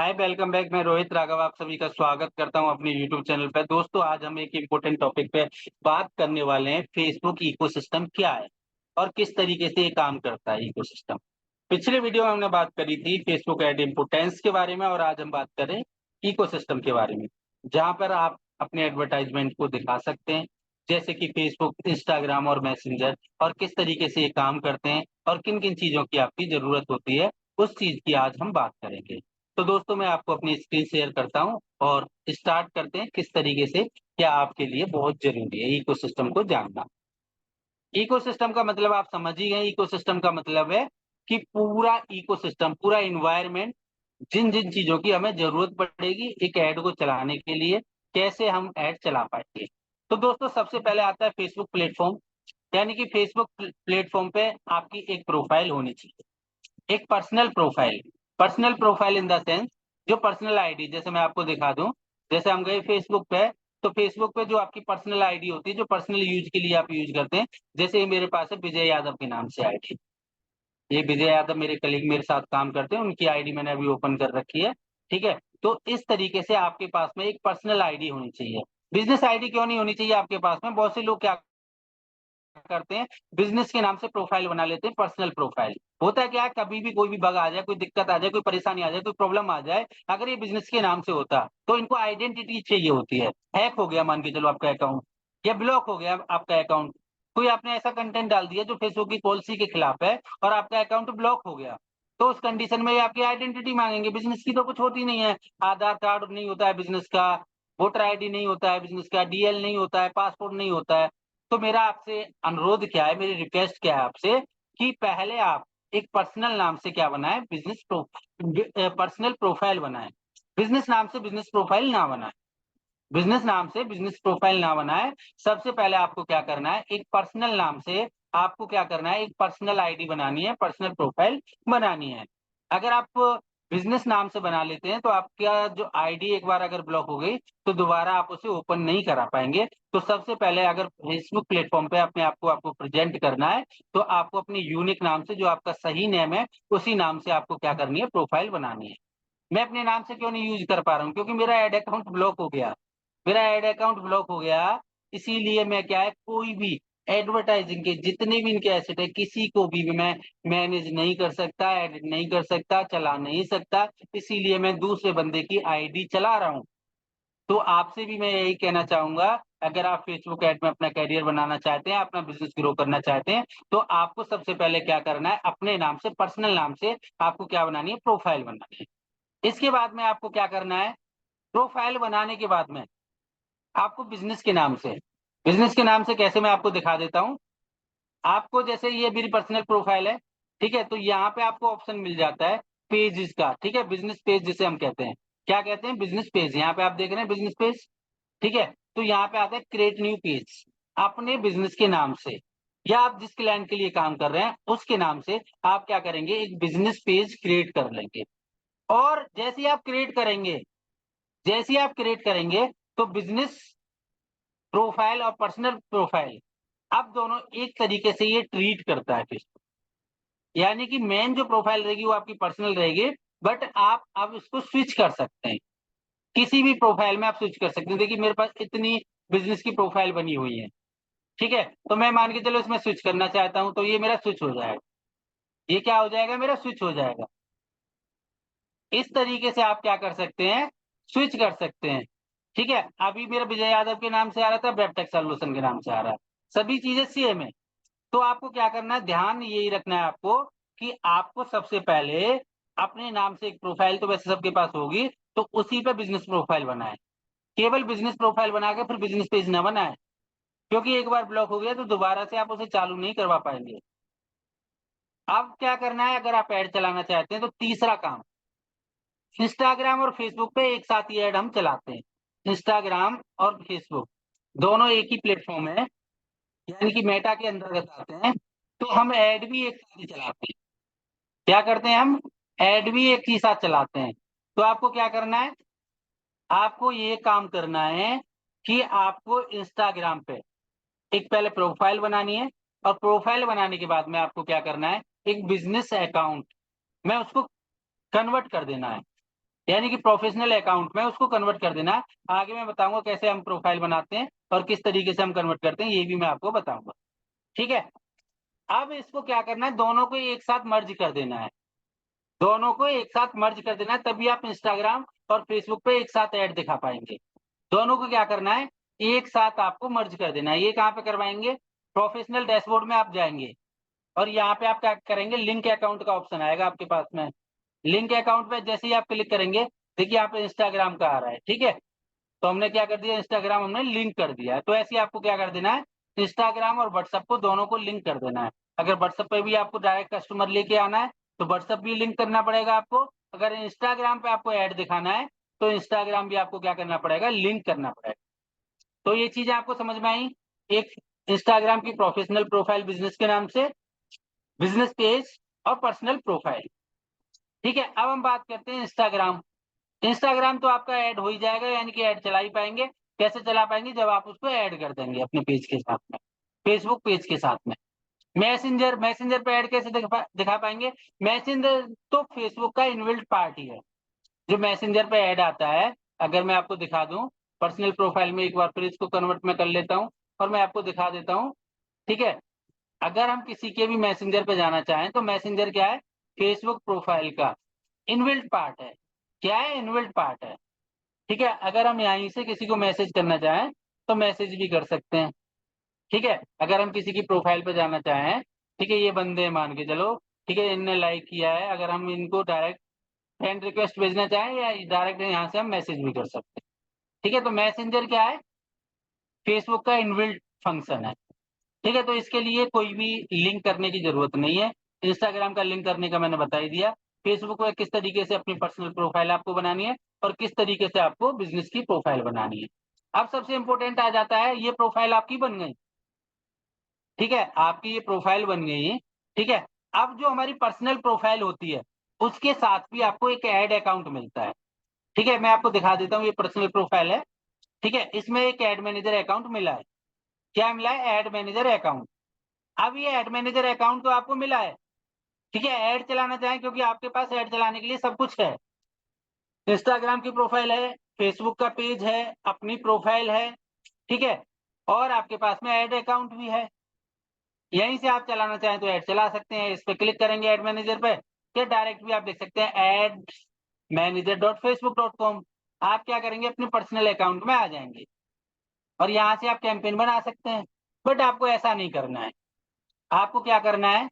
हाय, welcome back. मैं रोहित राघव आप सभी का स्वागत करता हूं अपने यूट्यूब चैनल पे। दोस्तों, आज हम एक इम्पोर्टेंट टॉपिक पे बात करने वाले हैं। फेसबुक इकोसिस्टम क्या है और किस तरीके से ये काम करता है इकोसिस्टम। पिछले वीडियो में हमने बात करी थी फेसबुक एड इम्पोर्टेंस के बारे में, और आज हम बात करें इकोसिस्टम के बारे में, जहां पर आप अपने एडवर्टाइजमेंट को दिखा सकते हैं, जैसे कि फेसबुक, इंस्टाग्राम और मैसेंजर, और किस तरीके से ये काम करते हैं और किन किन चीजों की आपकी जरूरत होती है, उस चीज की आज हम बात करेंगे। तो दोस्तों, मैं आपको अपनी स्क्रीन शेयर करता हूं और स्टार्ट करते हैं किस तरीके से क्या आपके लिए बहुत जरूरी है इकोसिस्टम को जानना। इकोसिस्टम का मतलब आप समझ ही गए। इकोसिस्टम का मतलब है कि पूरा इकोसिस्टम, पूरा इन्वायरमेंट, जिन जिन चीजों की हमें जरूरत पड़ेगी एक ऐड को चलाने के लिए, कैसे हम ऐड चला पाएंगे। तो दोस्तों, सबसे पहले आता है फेसबुक प्लेटफॉर्म। यानी कि फेसबुक प्लेटफॉर्म पे आपकी एक प्रोफाइल होनी चाहिए, एक personal profile. Personal profile in the sense, जो पर्सनल आईडी, जैसे मैं आपको दिखा दूं। जैसे हम गए फेसबुक पे, तो फेसबुक पे जो आपकी पर्सनल आईडी होती है, जो पर्सनल यूज के लिए आप यूज करते हैं, जैसे ये मेरे पास है विजय यादव के नाम से आईडी। ये विजय यादव मेरे कलीग मेरे साथ काम करते हैं, उनकी आईडी मैंने अभी ओपन कर रखी है। ठीक है। तो इस तरीके से आपके पास में एक पर्सनल आईडी होनी चाहिए। बिजनेस आईडी क्यों नहीं होनी चाहिए आपके पास में? बहुत से लोग क्या करते हैं, बिजनेस के नाम से प्रोफाइल बना लेते हैं, पर्सनल प्रोफाइल। होता है क्या है, कभी भी कोई भी बग आ जाए, कोई दिक्कत आ जाए, कोई परेशानी आ जाए, कोई प्रॉब्लम आ जाए, अगर ये बिजनेस के नाम से होता तो इनको आइडेंटिटी चाहिए होती है। हैक हो गया मान के चलो आपका अकाउंट, या ब्लॉक हो गया आपका अकाउंट, कोई आपने ऐसा कंटेंट डाल दिया जो फेसबुक की पॉलिसी के खिलाफ है और आपका अकाउंट ब्लॉक हो गया, तो उस कंडीशन में ये आपकी आइडेंटिटी मांगेंगे। बिजनेस की तो कुछ होती नहीं है, आधार कार्ड नहीं होता है बिजनेस का, वोटर आईडी नहीं होता है बिजनेस का, डीएल नहीं होता है, पासपोर्ट नहीं होता है। तो मेरा आपसे अनुरोध क्या है, मेरी रिक्वेस्ट क्या है आपसे, कि पहले आप एक पर्सनल नाम से क्या बनाए, पर्सनल प्रोफाइल बनाए। बिजनेस नाम से बिजनेस प्रोफाइल ना बनाए। बिजनेस नाम से बिजनेस प्रोफाइल ना बनाए। सबसे पहले आपको क्या करना है, एक पर्सनल नाम से आपको क्या करना है, एक पर्सनल आईडी बनानी है, पर्सनल प्रोफाइल बनानी है। अगर आप बिजनेस नाम से बना लेते हैं तो आपका जो आईडी एक बार अगर ब्लॉक हो गई तो दोबारा आप उसे ओपन नहीं करा पाएंगे। तो सबसे पहले अगर फेसबुक प्लेटफॉर्म पे अपने आपको प्रेजेंट करना है, तो आपको अपने यूनिक नाम से, जो आपका सही नेम है, उसी नाम से आपको क्या करनी है, प्रोफाइल बनानी है। मैं अपने नाम से क्यों नहीं यूज कर पा रहा हूँ? क्योंकि मेरा एड अकाउंट ब्लॉक हो गया। मेरा एड अकाउंट ब्लॉक हो गया, इसीलिए मैं क्या है, कोई भी एडवर्टाइजिंग के जितने भी इनके एसेट है, किसी को भी मैं मैनेज नहीं कर सकता, एडिट नहीं कर सकता, चला नहीं सकता। इसीलिए मैं दूसरे बंदे की आईडी चला रहा हूँ। तो आपसे भी मैं यही कहना चाहूंगा, अगर आप फेसबुक ऐड में अपना करियर बनाना चाहते हैं, अपना बिजनेस ग्रो करना चाहते हैं, तो आपको सबसे पहले क्या करना है, अपने नाम से, पर्सनल नाम से आपको क्या बनानी है, प्रोफाइल बनानी है। इसके बाद में आपको क्या करना है, प्रोफाइल बनाने के बाद में आपको बिजनेस के नाम से कैसे, मैं आपको दिखा देता हूं। आपको जैसे ये मेरी पर्सनल प्रोफाइल है, ठीक है, तो यहाँ पे आपको ऑप्शन मिल जाता है पेजेस का। ठीक है, बिजनेस पेज जिसे हम कहते हैं, क्या कहते हैं, बिजनेस पेज। यहाँ पे आप देख रहे हैं बिजनेस पेज। ठीक है, तो यहाँ पे आता है क्रिएट न्यू पेज। अपने बिजनेस के नाम से, या आप जिस क्लाइंट के लिए काम कर रहे हैं उसके नाम से आप क्या करेंगे, एक बिजनेस पेज क्रिएट कर लेंगे। और जैसे ही आप क्रिएट करेंगे, तो बिजनेस प्रोफाइल और पर्सनल प्रोफाइल, अब दोनों एक तरीके से ये ट्रीट करता है फेसबुक। यानी कि मेन जो प्रोफाइल रहेगी वो आपकी पर्सनल रहेगी, बट आप अब इसको स्विच कर सकते हैं, किसी भी प्रोफाइल में आप स्विच कर सकते हैं। देखिए, मेरे पास इतनी बिजनेस की प्रोफाइल बनी हुई है। ठीक है, तो मैं मान के चलो इसमें स्विच करना चाहता हूं, तो ये मेरा स्विच हो जाएगा। ये क्या हो जाएगा, मेरा स्विच हो जाएगा। इस तरीके से आप क्या कर सकते हैं, स्विच कर सकते हैं। ठीक है, अभी मेरा विजय यादव के नाम से आ रहा था, वेबटेक सॉल्यूशन के नाम से आ रहा है, सभी चीजें सेम है। तो आपको क्या करना है, ध्यान यही रखना है आपको, कि आपको सबसे पहले अपने नाम से एक प्रोफाइल तो वैसे सबके पास होगी, तो उसी पे बिजनेस प्रोफाइल बनाए। केवल बिजनेस प्रोफाइल बना के फिर बिजनेस पेज ना बनाए, क्योंकि एक बार ब्लॉक हो गया तो दोबारा से आप उसे चालू नहीं करवा पाएंगे। अब क्या करना है, अगर आप ऐड चलाना चाहते हैं, तो तीसरा काम, इंस्टाग्राम और फेसबुक पे एक साथ ये ऐड हम चलाते हैं। इंस्टाग्राम और फेसबुक दोनों एक ही प्लेटफॉर्म है, यानी कि मेटा के अंतर्गत आते हैं। तो हम ऐड भी एक साथ ही चलाते हैं। क्या करते हैं, हम ऐड भी एक ही साथ चलाते हैं। तो आपको क्या करना है, आपको ये काम करना है कि आपको इंस्टाग्राम पे एक पहले प्रोफाइल बनानी है, और प्रोफाइल बनाने के बाद में आपको क्या करना है, एक बिजनेस अकाउंट में उसको कन्वर्ट कर देना है। यानी कि प्रोफेशनल अकाउंट में उसको कन्वर्ट कर देना है। आगे मैं बताऊंगा कैसे हम प्रोफाइल बनाते हैं और किस तरीके से हम कन्वर्ट करते हैं, ये भी मैं आपको बताऊंगा। ठीक है, अब इसको क्या करना है, दोनों को एक साथ मर्ज कर देना है। दोनों को एक साथ मर्ज कर देना है, तभी आप इंस्टाग्राम और फेसबुक पे एक साथ ऐड दिखा पाएंगे। दोनों को क्या करना है, एक साथ आपको मर्ज कर देना है। ये कहाँ पे करवाएंगे, प्रोफेशनल डैशबोर्ड में आप जाएंगे और यहाँ पे आप क्या करेंगे, लिंक अकाउंट का ऑप्शन आएगा आपके पास में। लिंक अकाउंट पे जैसे ही आप क्लिक करेंगे, देखिए यहाँ पे इंस्टाग्राम का आ रहा है। ठीक है, तो हमने क्या कर दिया, इंस्टाग्राम हमने लिंक कर दिया है। तो ऐसे ही आपको क्या कर देना है, इंस्टाग्राम और व्हाट्सएप को दोनों को लिंक कर देना है। अगर व्हाट्सएप पे भी आपको डायरेक्ट कस्टमर लेके आना है तो व्हाट्सएप भी लिंक करना पड़ेगा आपको। अगर इंस्टाग्राम पे आपको ऐड दिखाना है तो इंस्टाग्राम भी आपको क्या करना पड़ेगा, लिंक करना पड़ेगा। तो ये चीजें आपको समझ में आई। एक इंस्टाग्राम की प्रोफेशनल प्रोफाइल बिजनेस के नाम से, बिजनेस पेज और पर्सनल प्रोफाइल। ठीक है, अब हम बात करते हैं इंस्टाग्राम। इंस्टाग्राम तो आपका ऐड हो ही जाएगा, यानी कि ऐड चला ही पाएंगे। कैसे चला पाएंगे, जब आप उसको ऐड कर देंगे अपने पेज के साथ में, फेसबुक पेज के साथ में। मैसेंजर, मैसेंजर पे ऐड कैसे दिखा पाएंगे, मैसेंजर तो फेसबुक का इनबिल्ट पार्ट ही है। जो मैसेंजर पे ऐड आता है, अगर मैं आपको दिखा दूं पर्सनल प्रोफाइल में, एक बार फिर इसको कन्वर्ट में कर लेता हूं और मैं आपको दिखा देता हूं। ठीक है, अगर हम किसी के भी मैसेंजर पे जाना चाहें तो मैसेंजर क्या है, फेसबुक प्रोफाइल का इनबिल्ट पार्ट है। क्या है, इनबिल्ट पार्ट है। ठीक है, अगर हम यहीं से किसी को मैसेज करना चाहें तो मैसेज भी कर सकते हैं। ठीक है, अगर हम किसी की प्रोफाइल पे जाना चाहें, ठीक है, ये बंदे मान के चलो, ठीक है, इनने लाइक किया है, अगर हम इनको डायरेक्ट फ्रेंड रिक्वेस्ट भेजना चाहें या डायरेक्ट यहाँ से हम मैसेज भी कर सकते हैं। ठीक है, तो मैसेंजर क्या है, फेसबुक का इनबिल्ट फंक्शन है। ठीक है, तो इसके लिए कोई भी लिंक करने की जरूरत नहीं है। इंस्टाग्राम का लिंक करने का मैंने बता ही दिया। फेसबुक पे किस तरीके से अपनी पर्सनल प्रोफाइल आपको बनानी है और किस तरीके से आपको बिजनेस की प्रोफाइल बनानी है। अब सबसे इंपॉर्टेंट आ जाता है, ये प्रोफाइल आपकी बन गई। ठीक है, आपकी ये प्रोफाइल बन गई। ठीक है, अब जो हमारी पर्सनल प्रोफाइल होती है उसके साथ भी आपको एक ऐड अकाउंट मिलता है। ठीक है, मैं आपको दिखा देता हूँ, ये पर्सनल प्रोफाइल है। ठीक है, इसमें एक एड मैनेजर अकाउंट मिला है। क्या मिला है, एड मैनेजर अकाउंट। अब ये एड मैनेजर अकाउंट तो आपको मिला है। ठीक है, ऐड चलाना चाहें, क्योंकि आपके पास ऐड चलाने के लिए सब कुछ है। इंस्टाग्राम की प्रोफाइल है, फेसबुक का पेज है, अपनी प्रोफाइल है। ठीक है, और आपके पास में ऐड अकाउंट भी है। यहीं से आप चलाना चाहें तो ऐड चला सकते हैं। इस पे क्लिक करेंगे ऐड मैनेजर पे, या डायरेक्ट भी आप देख सकते हैं एड manager.facebook.com। आप क्या करेंगे, अपने पर्सनल अकाउंट में आ जाएंगे और यहाँ से आप कैंपेन बना सकते हैं। बट आपको ऐसा नहीं करना है। आपको क्या करना है,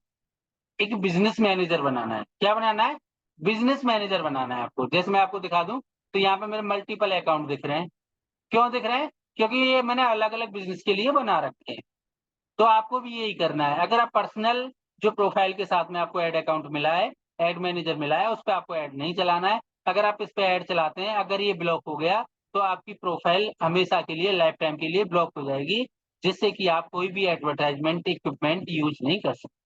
एक बिजनेस मैनेजर बनाना है। क्या बनाना है, बिजनेस मैनेजर बनाना है आपको। जैसे मैं आपको दिखा दूं, तो यहाँ पे मेरे मल्टीपल अकाउंट दिख रहे हैं। क्यों दिख रहे हैं, क्योंकि ये मैंने अलग अलग बिजनेस के लिए बना रखे हैं। तो आपको भी यही करना है। अगर आप पर्सनल जो प्रोफाइल के साथ में आपको ऐड अकाउंट मिला है, ऐड मैनेजर मिला है, उस पर आपको ऐड नहीं चलाना है। अगर आप इस पे ऐड चलाते हैं, अगर ये ब्लॉक हो गया तो आपकी प्रोफाइल हमेशा के लिए, लाइफ टाइम के लिए ब्लॉक हो जाएगी, जिससे कि आप कोई भी एडवर्टाइजमेंट इक्विपमेंट यूज नहीं कर सकते,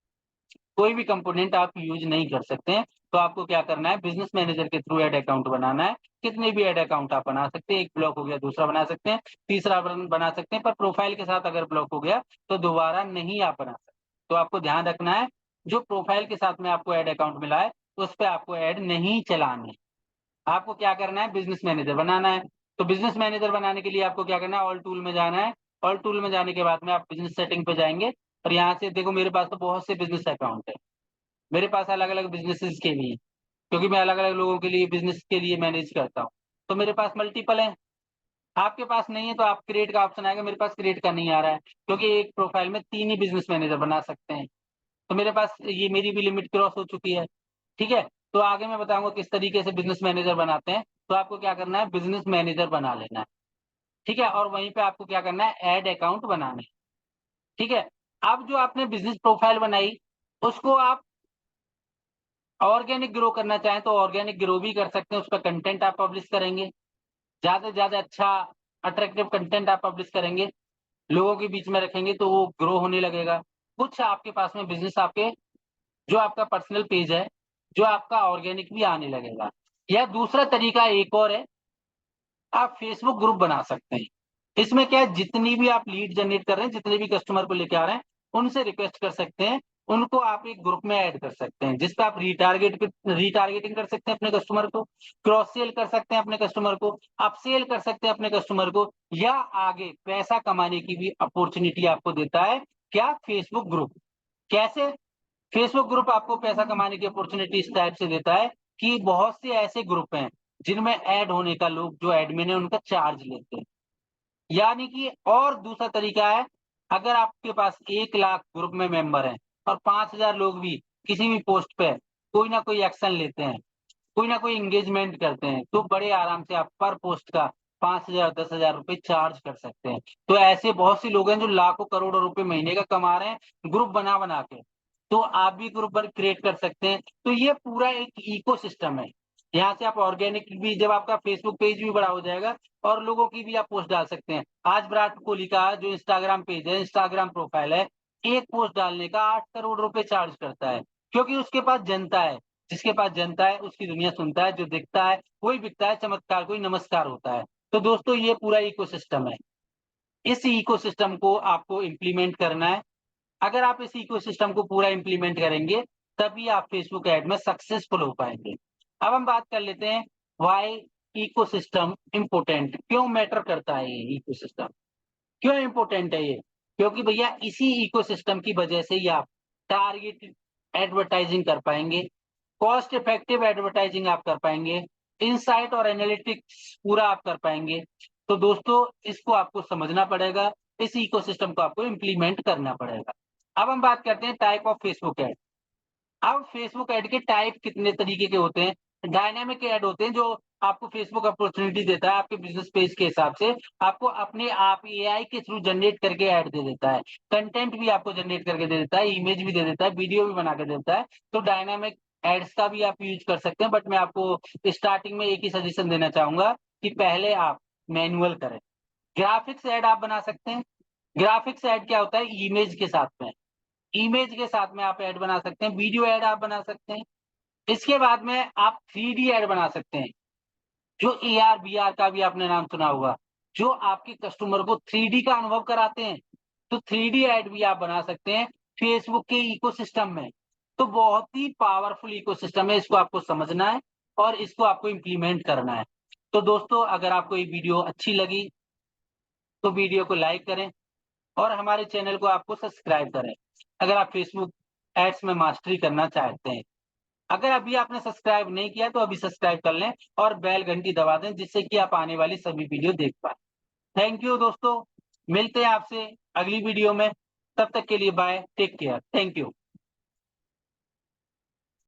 कोई भी कंपोनेंट आप यूज नहीं कर सकते हैं। तो आपको क्या करना है, बिजनेस मैनेजर के थ्रू ऐड अकाउंट बनाना है। कितने भी ऐड अकाउंट आप बना सकते हैं, एक ब्लॉक हो गया दूसरा बना सकते हैं, तीसरा बना सकते हैं, पर प्रोफाइल के साथ अगर ब्लॉक हो गया तो दोबारा नहीं आप बना सकते। तो आपको ध्यान रखना है, जो प्रोफाइल के साथ में आपको ऐड अकाउंट मिला है उस पर आपको ऐड नहीं चलाने। आपको क्या करना है, बिजनेस मैनेजर बनाना है। तो बिजनेस मैनेजर बनाने के लिए आपको क्या करना है, ऑल टूल में जाना है। ऑल टूल में जाने के बाद में आप बिजनेस सेटिंग पे जाएंगे और यहाँ से देखो, मेरे पास तो बहुत से बिजनेस अकाउंट है। मेरे पास अलग अलग बिजनेसेस के भी हैं, क्योंकि मैं अलग अलग लोगों के लिए बिजनेस के लिए मैनेज करता हूँ। तो मेरे पास मल्टीपल है। आपके पास नहीं है तो आप क्रिएट का ऑप्शन आएगा, मेरे पास क्रिएट का नहीं आ रहा है, क्योंकि एक प्रोफाइल में 3 ही बिजनेस मैनेजर बना सकते हैं। तो मेरे पास ये, मेरी भी लिमिट क्रॉस हो चुकी है। ठीक है, तो आगे मैं बताऊंगा किस तरीके से बिजनेस मैनेजर बनाते हैं। तो आपको क्या करना है, बिजनेस मैनेजर बना लेना है। ठीक है, और वहीं पे आपको क्या करना है, ऐड अकाउंट बनाना है। ठीक है, अब जो आपने बिजनेस प्रोफाइल बनाई उसको आप ऑर्गेनिक ग्रो करना चाहें तो ऑर्गेनिक ग्रो भी कर सकते हैं। उस पर कंटेंट आप पब्लिश करेंगे, ज्यादा से ज्यादा अच्छा अट्रैक्टिव कंटेंट आप पब्लिश करेंगे, लोगों के बीच में रखेंगे तो वो ग्रो होने लगेगा। कुछ आपके पास में बिजनेस, आपके जो आपका पर्सनल पेज है, जो आपका ऑर्गेनिक भी आने लगेगा। या दूसरा तरीका एक और है, आप फेसबुक ग्रुप बना सकते हैं। इसमें क्या है, जितनी भी आप लीड जनरेट कर रहे हैं, जितने भी कस्टमर को लेके आ रहे हैं, उनसे रिक्वेस्ट कर सकते हैं उनको आप एक ग्रुप में ऐड कर सकते हैं, जिस पे आप रीटारगेटिंग कर सकते हैं अपने कस्टमर को, क्रॉस सेल कर सकते हैं अपने कस्टमर को, अपसेल कर सकते हैं अपने कस्टमर को, या आगे पैसा कमाने की भी अपॉर्चुनिटी आपको देता है क्या? Facebook group. कैसे? फेसबुक ग्रुप आपको पैसा कमाने की अपॉर्चुनिटी इस टाइप से देता है कि बहुत से ऐसे ग्रुप हैं जिनमें ऐड होने का लोग जो एडमिन है उनका चार्ज लेते हैं। यानी कि और दूसरा तरीका है, अगर आपके पास 1 लाख ग्रुप में मेंबर हैं और 5,000 लोग भी किसी भी पोस्ट पे कोई ना कोई एक्शन लेते हैं, कोई ना कोई एंगेजमेंट करते हैं, तो बड़े आराम से आप पर पोस्ट का 5,000 10,000 रुपए चार्ज कर सकते हैं। तो ऐसे बहुत से लोग हैं जो लाखों करोड़ों रुपए महीने का कमा रहे हैं ग्रुप बना बना के। तो आप भी ग्रुप पर क्रिएट कर सकते हैं। तो ये पूरा एक इकोसिस्टम है। यहाँ से आप ऑर्गेनिक भी, जब आपका फेसबुक पेज भी बड़ा हो जाएगा और लोगों की भी आप पोस्ट डाल सकते हैं। आज विराट कोहली का जो इंस्टाग्राम पेज है, इंस्टाग्राम प्रोफाइल है, एक पोस्ट डालने का 8 करोड़ रुपए चार्ज करता है, क्योंकि उसके पास जनता है। जिसके पास जनता है उसकी दुनिया सुनता है, जो दिखता है वही बिकता है, चमत्कार कोई नमस्कार होता है। तो दोस्तों ये पूरा इकोसिस्टम है। इस इकोसिस्टम को आपको इम्प्लीमेंट करना है। अगर आप इस इकोसिस्टम को पूरा इम्प्लीमेंट करेंगे, तभी आप फेसबुक ऐड में सक्सेसफुल हो पाएंगे। अब हम बात कर लेते हैं, व्हाई इकोसिस्टम इम्पोर्टेंट, क्यों मैटर करता है ये इकोसिस्टम, क्यों इम्पोर्टेंट है ये? क्योंकि भैया इसी इकोसिस्टम की वजह से ही आप टारगेट एडवर्टाइजिंग कर पाएंगे, कॉस्ट इफेक्टिव एडवर्टाइजिंग आप कर पाएंगे, इनसाइट और एनालिटिक्स पूरा आप कर पाएंगे। तो दोस्तों इसको आपको समझना पड़ेगा, इस इकोसिस्टम को आपको इम्प्लीमेंट करना पड़ेगा। अब हम बात करते हैं टाइप ऑफ फेसबुक ऐड। अब फेसबुक ऐड के टाइप कितने तरीके के होते हैं? डायनामिक ऐड होते हैं, जो आपको फेसबुक अपॉर्चुनिटी देता है आपके बिजनेस पेज के हिसाब से, आपको अपने आप एआई के थ्रू जनरेट करके ऐड दे देता है, कंटेंट भी आपको जनरेट करके दे देता है, इमेज भी दे देता है, वीडियो भी बना के देता है। तो डायनामिक एड्स का भी आप यूज कर सकते हैं, बट मैं आपको स्टार्टिंग में एक ही सजेशन देना चाहूंगा कि पहले आप मैनुअल करें। ग्राफिक्स ऐड आप बना सकते हैं। ग्राफिक्स ऐड क्या होता है? इमेज के साथ में, इमेज के साथ में आप ऐड बना सकते हैं, वीडियो ऐड आप बना सकते हैं। इसके बाद में आप 3D ऐड बना सकते हैं, जो AR VR का भी आपने नाम सुना होगा, जो आपके कस्टमर को 3D का अनुभव कराते हैं। तो 3D ऐड भी आप बना सकते हैं फेसबुक के इकोसिस्टम में। तो बहुत ही पावरफुल इकोसिस्टम है, इसको आपको समझना है और इसको आपको इम्प्लीमेंट करना है। तो दोस्तों अगर आपको ये वीडियो अच्छी लगी तो वीडियो को लाइक करें और हमारे चैनल को आपको सब्सक्राइब करें, अगर आप फेसबुक एड्स में मास्टरी करना चाहते हैं। अगर अभी आपने सब्सक्राइब नहीं किया तो अभी सब्सक्राइब कर लें और बेल घंटी दबा दें, जिससे कि आप आने वाली सभी वीडियो देख पाएं। थैंक यू दोस्तों, मिलते हैं आपसे अगली वीडियो में। तब तक के लिए bye, take care, thank you.